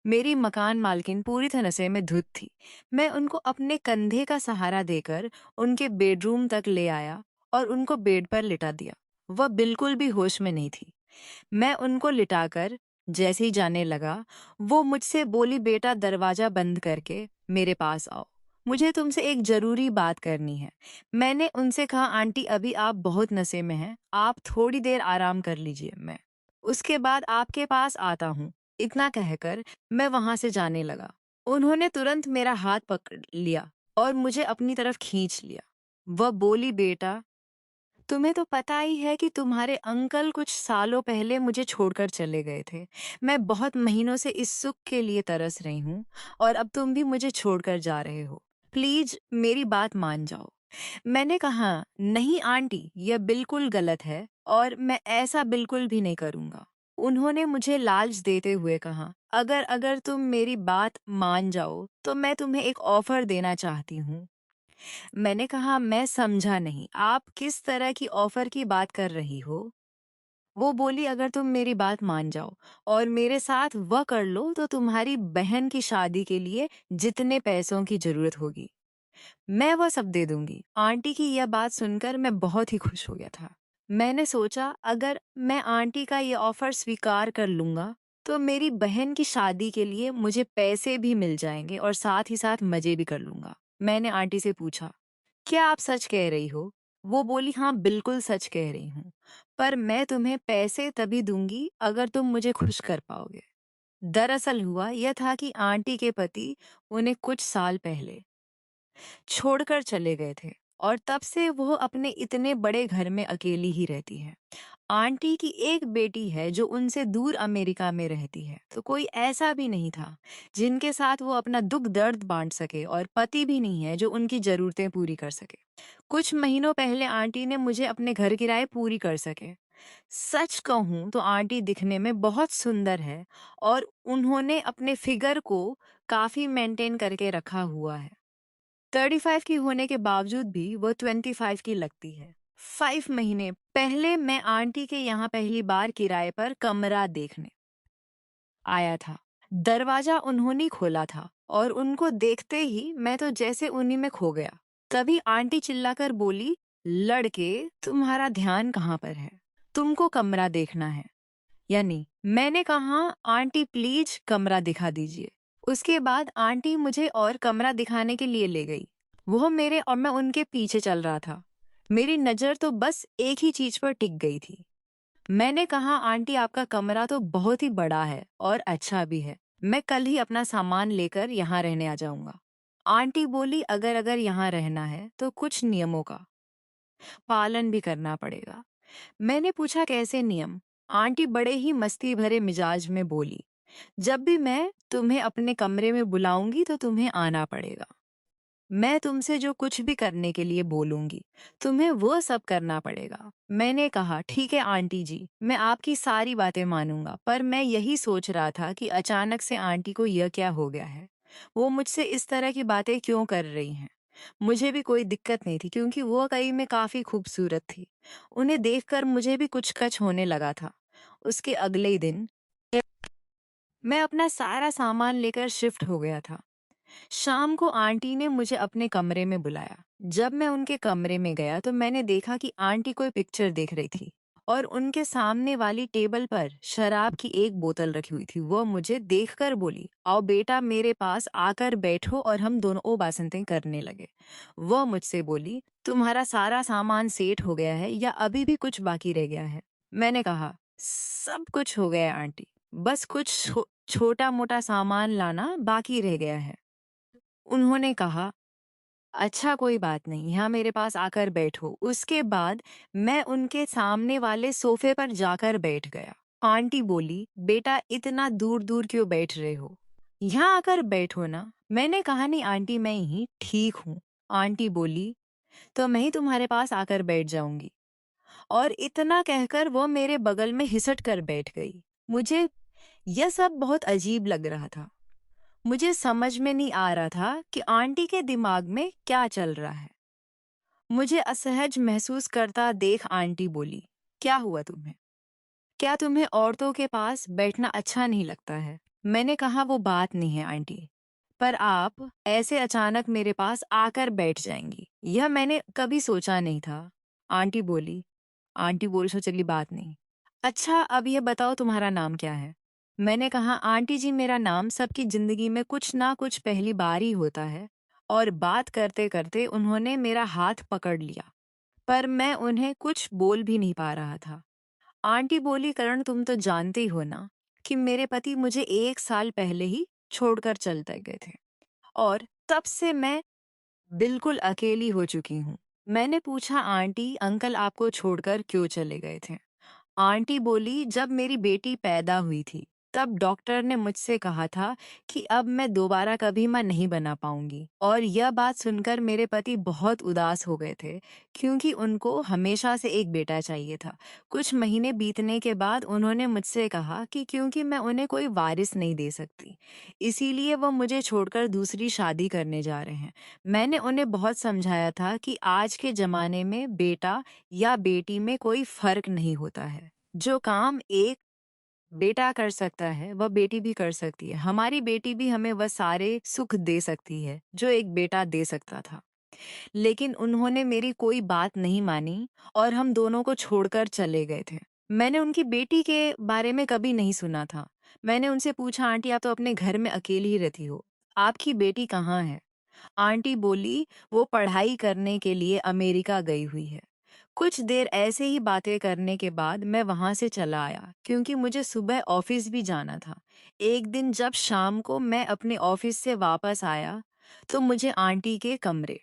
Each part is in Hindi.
मेरी मकान मालकिन पूरी तरह से में धुत थी। मैं उनको अपने कंधे का सहारा देकर उनके बेडरूम तक ले आया और उनको बेड पर लिटा दिया। वह बिल्कुल भी होश में नहीं थी। मैं उनको लिटाकर जैसे ही जाने लगा, वो मुझसे बोली, बेटा दरवाजा बंद करके मेरे पास आओ। मुझे तुमसे एक जरूरी बात करनी है। मैंने उनसे कहा, आंटी अभी आप बहुत नशे में हैं, आप थोड़ी देर आराम कर लीजिए, मैं उसके बाद आपके पास आता हूँ। इतना कहकर मैं वहां से जाने लगा। उन्होंने तुरंत मेरा हाथ पकड़ लिया और मुझे अपनी तरफ खींच लिया। वह बोली, बेटा तुम्हें तो पता ही है कि तुम्हारे अंकल कुछ सालों पहले मुझे छोड़कर चले गए थे। मैं बहुत महीनों से इस सुख के लिए तरस रही हूँ और अब तुम भी मुझे छोड़कर जा रहे हो। प्लीज मेरी बात मान जाओ। मैंने कहा, नहीं आंटी, यह बिल्कुल गलत है और मैं ऐसा बिल्कुल भी नहीं करूँगा। उन्होंने मुझे लालच देते हुए कहा, अगर अगर तुम मेरी बात मान जाओ तो मैं तुम्हें एक ऑफर देना चाहती हूँ। मैंने कहा, मैं समझा नहीं, आप किस तरह की ऑफर की बात कर रही हो? वो बोली, अगर तुम मेरी बात मान जाओ और मेरे साथ वह कर लो तो तुम्हारी बहन की शादी के लिए जितने पैसों की जरूरत होगी मैं वह सब दे दूंगी। आंटी की यह बात सुनकर मैं बहुत ही खुश हो गया था। मैंने सोचा, अगर मैं आंटी का यह ऑफर स्वीकार कर लूंगा तो मेरी बहन की शादी के लिए मुझे पैसे भी मिल जाएंगे और साथ ही साथ मजे भी कर लूंगा। मैंने आंटी से पूछा, क्या आप सच कह रही हो? वो बोली, हाँ बिल्कुल सच कह रही हूँ, पर मैं तुम्हें पैसे तभी दूंगी अगर तुम मुझे खुश कर पाओगे। दरअसल हुआ यह था कि आंटी के पति उन्हें कुछ साल पहले छोड़कर चले गए थे और तब से वो अपने इतने बड़े घर में अकेली ही रहती है। आंटी की एक बेटी है जो उनसे दूर अमेरिका में रहती है, तो कोई ऐसा भी नहीं था जिनके साथ वो अपना दुख दर्द बांट सके, और पति भी नहीं है जो उनकी जरूरतें पूरी कर सके। कुछ महीनों पहले आंटी ने मुझे अपने घर किराए पूरी कर सके। सच कहूं तो आंटी दिखने में बहुत सुंदर है और उन्होंने अपने फिगर को काफी मेंटेन करके रखा हुआ है। 35 की होने के बावजूद भी वो 25 की लगती है। 5 महीने पहले मैं आंटी के यहाँ पहली बार किराए पर कमरा देखने आया था। दरवाजा उन्होंने खोला था और उनको देखते ही मैं तो जैसे उन्हीं में खो गया। तभी आंटी चिल्लाकर बोली, लड़के तुम्हारा ध्यान कहाँ पर है? तुमको कमरा देखना है या नहीं? मैंने कहा, आंटी प्लीज कमरा दिखा दीजिए। उसके बाद आंटी मुझे और कमरा दिखाने के लिए ले गई। वो मेरे और मैं उनके पीछे चल रहा था। मेरी नज़र तो बस एक ही चीज पर टिक गई थी। मैंने कहा, आंटी आपका कमरा तो बहुत ही बड़ा है और अच्छा भी है। मैं कल ही अपना सामान लेकर यहाँ रहने आ जाऊंगा। आंटी बोली, अगर अगर यहाँ रहना है तो कुछ नियमों का पालन भी करना पड़ेगा। मैंने पूछा, कैसे नियम? आंटी बड़े ही मस्ती भरे मिजाज में बोली, जब भी मैं तुम्हें अपने कमरे में बुलाऊंगी तो तुम्हें आना पड़ेगा। मैं तुमसे जो कुछ भी करने के लिए बोलूंगी तुम्हें वो सब करना पड़ेगा। मैंने कहा, ठीक है आंटी जी, मैं आपकी सारी बातें मानूंगा, पर मैं यही सोच रहा था कि अचानक से आंटी को यह क्या हो गया है। वो मुझसे इस तरह की बातें क्यों कर रही हैं? मुझे भी कोई दिक्कत नहीं थी क्योंकि वो कई में काफी खूबसूरत थी। उन्हें देखकर मुझे भी कुछ कच होने लगा था। उसके अगले ही दिन मैं अपना सारा सामान लेकर शिफ्ट हो गया था। शाम को आंटी ने मुझे अपने कमरे में बुलाया। जब मैं उनके कमरे में गया तो मैंने देखा कि आंटी कोई पिक्चर देख रही थी और उनके सामने वाली टेबल पर शराब की एक बोतल रखी हुई थी। वो मुझे देखकर बोली, आओ बेटा मेरे पास आकर बैठो, और हम दोनों ओ बासंतें करने लगे। वो मुझसे बोली, तुम्हारा सारा सामान सेट हो गया है या अभी भी कुछ बाकी रह गया है? मैंने कहा, सब कुछ हो गया है आंटी, बस कुछ छोटा मोटा सामान लाना बाकी रह गया है। उन्होंने कहा, अच्छा कोई बात नहीं, यहाँ मेरे पास आकर बैठो। उसके बाद मैं उनके सामने वाले सोफे पर जाकर बैठ गया। आंटी बोली, बेटा इतना दूर दूर क्यों बैठ रहे हो? यहाँ आकर बैठो ना। मैंने कहा, नहीं आंटी मैं ही ठीक हूँ। आंटी बोली, तो मैं ही तुम्हारे पास आकर बैठ जाऊंगी। और इतना कहकर वो मेरे बगल में हिसट कर बैठ गई। मुझे यह सब बहुत अजीब लग रहा था। मुझे समझ में नहीं आ रहा था कि आंटी के दिमाग में क्या चल रहा है। मुझे असहज महसूस करता देख आंटी बोली, क्या हुआ तुम्हें? क्या तुम्हें औरतों के पास बैठना अच्छा नहीं लगता है? मैंने कहा वो बात नहीं है आंटी, पर आप ऐसे अचानक मेरे पास आकर बैठ जाएंगी, यह मैंने कभी सोचा नहीं था। आंटी बोली। आंटी बोली सो चली बात नहीं। अच्छा अब यह बताओ तुम्हारा नाम क्या है? मैंने कहा आंटी जी मेरा नाम सबकी जिंदगी में कुछ ना कुछ पहली बार ही होता है। और बात करते करते उन्होंने मेरा हाथ पकड़ लिया, पर मैं उन्हें कुछ बोल भी नहीं पा रहा था। आंटी बोली करण तुम तो जानते ही हो ना कि मेरे पति मुझे 1 साल पहले ही छोड़कर चलते गए थे, और तब से मैं बिल्कुल अकेली हो चुकी हूँ। मैंने पूछा आंटी अंकल आपको छोड़कर क्यों चले गए थे? आंटी बोली जब मेरी बेटी पैदा हुई थी तब डॉक्टर ने मुझसे कहा था कि अब मैं दोबारा कभी मां नहीं बना पाऊंगी, और यह बात सुनकर मेरे पति बहुत उदास हो गए थे क्योंकि उनको हमेशा से एक बेटा चाहिए था। कुछ महीने बीतने के बाद उन्होंने मुझसे कहा कि क्योंकि मैं उन्हें कोई वारिस नहीं दे सकती, इसीलिए वो मुझे छोड़कर दूसरी शादी करने जा रहे हैं। मैंने उन्हें बहुत समझाया था कि आज के जमाने में बेटा या बेटी में कोई फर्क नहीं होता है। जो काम एक बेटा कर सकता है, वह बेटी भी कर सकती है। हमारी बेटी भी हमें वह सारे सुख दे सकती है, जो एक बेटा दे सकता था। लेकिन उन्होंने मेरी कोई बात नहीं मानी और हम दोनों को छोड़कर चले गए थे। मैंने उनकी बेटी के बारे में कभी नहीं सुना था। मैंने उनसे पूछा आंटी आप तो अपने घर में अकेली ही रहती हो। आपकी बेटी कहाँ है? आंटी बोली वो पढ़ाई करने के लिए अमेरिका गई हुई है। कुछ देर ऐसे ही बातें करने के बाद मैं वहां से चला आया क्योंकि मुझे सुबह ऑफिस भी जाना था। एक दिन जब शाम को मैं अपने ऑफिस से वापस आया तो मुझे आंटी के कमरे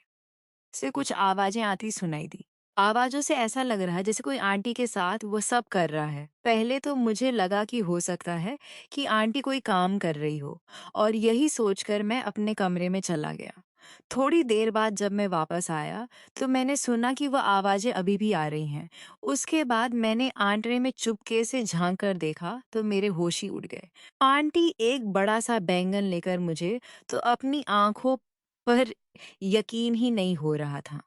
से कुछ आवाजें आती सुनाई दी। आवाजों से ऐसा लग रहा है जैसे कोई आंटी के साथ वो सब कर रहा है। पहले तो मुझे लगा कि हो सकता है कि आंटी कोई काम कर रही हो, और यही सोचकर मैं अपने कमरे में चला गया। थोड़ी देर बाद जब मैं वापस आया तो मैंने सुना कि वह आवाजें अभी भी आ रही हैं। उसके बाद मैंने आंटरे में चुपके से झांक कर देखा तो मेरे होश ही उड़ गए। आंटी एक बड़ा सा बैंगन लेकर मुझे तो अपनी आंखों पर यकीन ही नहीं हो रहा था।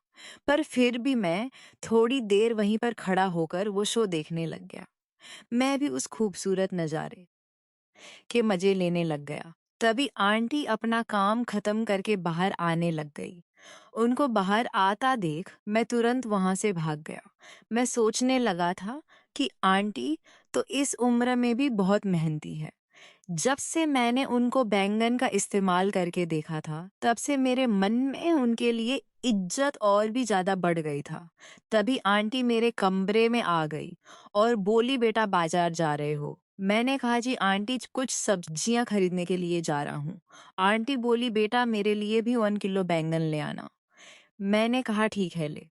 पर फिर भी मैं थोड़ी देर वहीं पर खड़ा होकर वो शो देखने लग गया। मैं भी उस खूबसूरत नज़ारे के मजे लेने लग गया। तभी आंटी अपना काम खत्म करके बाहर आने लग गई। उनको बाहर आता देख मैं तुरंत वहां से भाग गया। मैं सोचने लगा था कि आंटी तो इस उम्र में भी बहुत मेहनती है। जब से मैंने उनको बैंगन का इस्तेमाल करके देखा था, तब से मेरे मन में उनके लिए इज्जत और भी ज्यादा बढ़ गई था। तभी आंटी मेरे कमरे में आ गई और बोली बेटा बाजार जा रहे हो? मैंने कहा जी आंटी कुछ सब्जियां खरीदने के लिए जा रहा हूँ। आंटी बोली बेटा मेरे लिए भी 1 किलो बैंगन ले आना। मैंने कहा ठीक है ले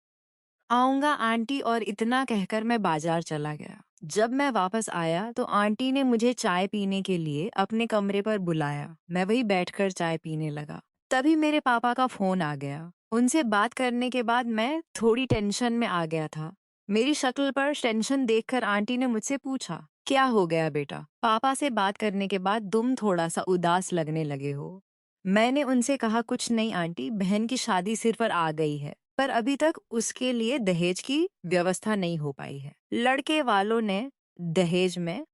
आऊँगा आंटी, और इतना कहकर मैं बाजार चला गया। जब मैं वापस आया तो आंटी ने मुझे चाय पीने के लिए अपने कमरे पर बुलाया। मैं वहीं बैठकर चाय पीने लगा। तभी मेरे पापा का फ़ोन आ गया। उनसे बात करने के बाद मैं थोड़ी टेंशन में आ गया था। मेरी शक्ल पर टेंशन देखकर आंटी ने मुझसे पूछा, "क्या हो गया बेटा? पापा से बात करने के बाद तुम थोड़ा-सा उदास लगने लगे हो।" मैंने उनसे कहा, "कुछ नहीं आंटी, बहन की शादी सिर पर आ गई है। पर अभी तक उसके लिए दहेज की व्यवस्था नहीं हो पाई है। लड़के वालों ने दहेज में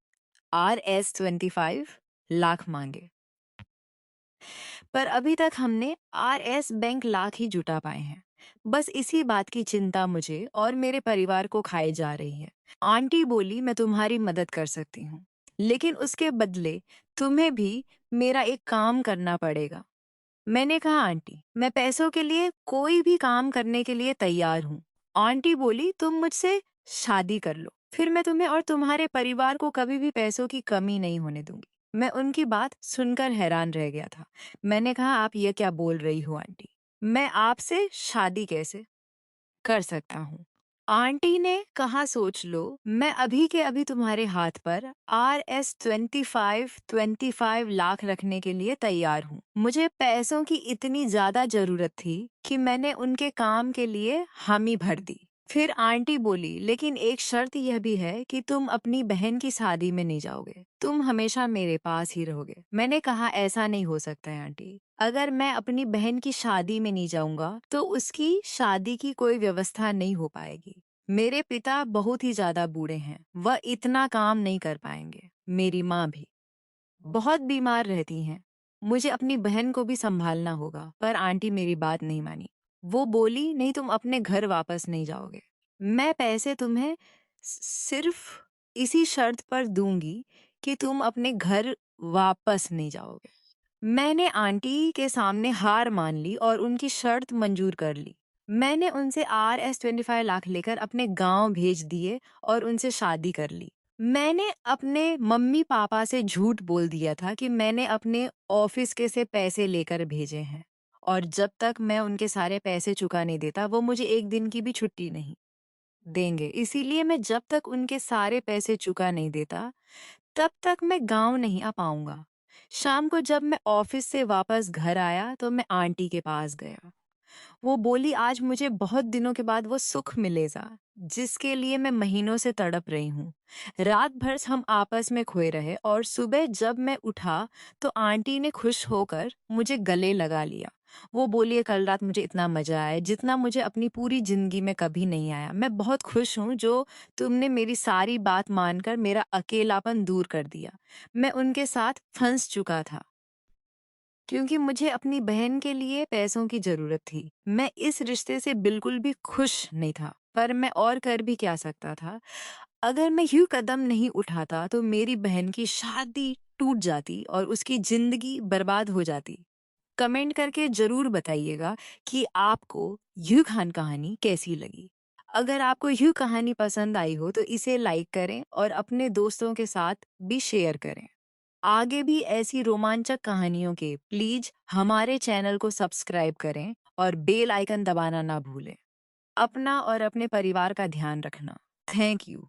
RS 25 लाख मांगे, पर अभी तक हमने RS बैंक लाख ही जुटा पाए हैं। बस इसी बात की चिंता मुझे और मेरे परिवार को खाए जा रही है।" आंटी बोली मैं तुम्हारी मदद कर सकती हूँ, लेकिन उसके बदले तुम्हें भी मेरा एक काम करना पड़ेगा। मैंने कहा आंटी मैं पैसों के लिए कोई भी काम करने के लिए तैयार हूँ। आंटी बोली तुम मुझसे शादी कर लो, फिर मैं तुम्हें और तुम्हारे परिवार को कभी भी पैसों की कमी नहीं होने दूंगी। मैं उनकी बात सुनकर हैरान रह गया था। मैंने कहा आप ये क्या बोल रही हो आंटी? मैं आपसे शादी कैसे कर सकता हूँ? आंटी ने कहा सोच लो, मैं अभी के अभी तुम्हारे हाथ पर RS 25 लाख रखने के लिए तैयार हूँ। मुझे पैसों की इतनी ज्यादा जरूरत थी कि मैंने उनके काम के लिए हामी भर दी। फिर आंटी बोली लेकिन एक शर्त यह भी है कि तुम अपनी बहन की शादी में नहीं जाओगे, तुम हमेशा मेरे पास ही रहोगे। मैंने कहा ऐसा नहीं हो सकता है आंटी। अगर मैं अपनी बहन की शादी में नहीं जाऊंगा तो उसकी शादी की कोई व्यवस्था नहीं हो पाएगी। मेरे पिता बहुत ही ज्यादा बूढ़े हैं, वह इतना काम नहीं कर पाएंगे। मेरी माँ भी बहुत बीमार रहती हैं। मुझे अपनी बहन को भी संभालना होगा, पर आंटी मेरी बात नहीं मानी। वो बोली, नहीं तुम अपने घर वापस नहीं जाओगे। मैं पैसे तुम्हें सिर्फ इसी शर्त पर दूंगी कि तुम अपने घर वापस नहीं जाओगे। मैंने आंटी के सामने हार मान ली और उनकी शर्त मंजूर कर ली। मैंने उनसे RS 25 लाख लेकर अपने गांव भेज दिए और उनसे शादी कर ली। मैंने अपने मम्मी पापा से झूठ बोल दिया था कि मैंने अपने ऑफिस के से पैसे लेकर भेजे हैं, और जब तक मैं उनके सारे पैसे चुका नहीं देता वो मुझे एक दिन की भी छुट्टी नहीं देंगे। इसीलिए मैं जब तक उनके सारे पैसे चुका नहीं देता तब तक मैं गांव नहीं आ पाऊंगा। शाम को जब मैं ऑफिस से वापस घर आया तो मैं आंटी के पास गया। वो बोली, आज मुझे बहुत दिनों के बाद वो सुख मिलेगा जिसके लिए मैं महीनों से तड़प रही हूँ। रात भर हम आपस में खोए रहे और सुबह जब मैं उठा तो आंटी ने खुश होकर मुझे गले लगा लिया। वो बोली, कल रात मुझे इतना मजा आया जितना मुझे अपनी पूरी जिंदगी में कभी नहीं आया। मैं बहुत खुश हूँ जो तुमने मेरी सारी बात मानकर मेरा अकेलापन दूर कर दिया। मैं उनके साथ फंस चुका था क्योंकि मुझे अपनी बहन के लिए पैसों की ज़रूरत थी। मैं इस रिश्ते से बिल्कुल भी खुश नहीं था, पर मैं और कर भी क्या सकता था? अगर मैं यूँ कदम नहीं उठाता तो मेरी बहन की शादी टूट जाती और उसकी ज़िंदगी बर्बाद हो जाती। कमेंट करके ज़रूर बताइएगा कि आपको यूँ खान कहानी कैसी लगी। अगर आपको यूँ कहानी पसंद आई हो तो इसे लाइक करें और अपने दोस्तों के साथ भी शेयर करें। आगे भी ऐसी रोमांचक कहानियों के प्लीज हमारे चैनल को सब्सक्राइब करें और बेल आइकन दबाना ना भूलें। अपना और अपने परिवार का ध्यान रखना। Thank you.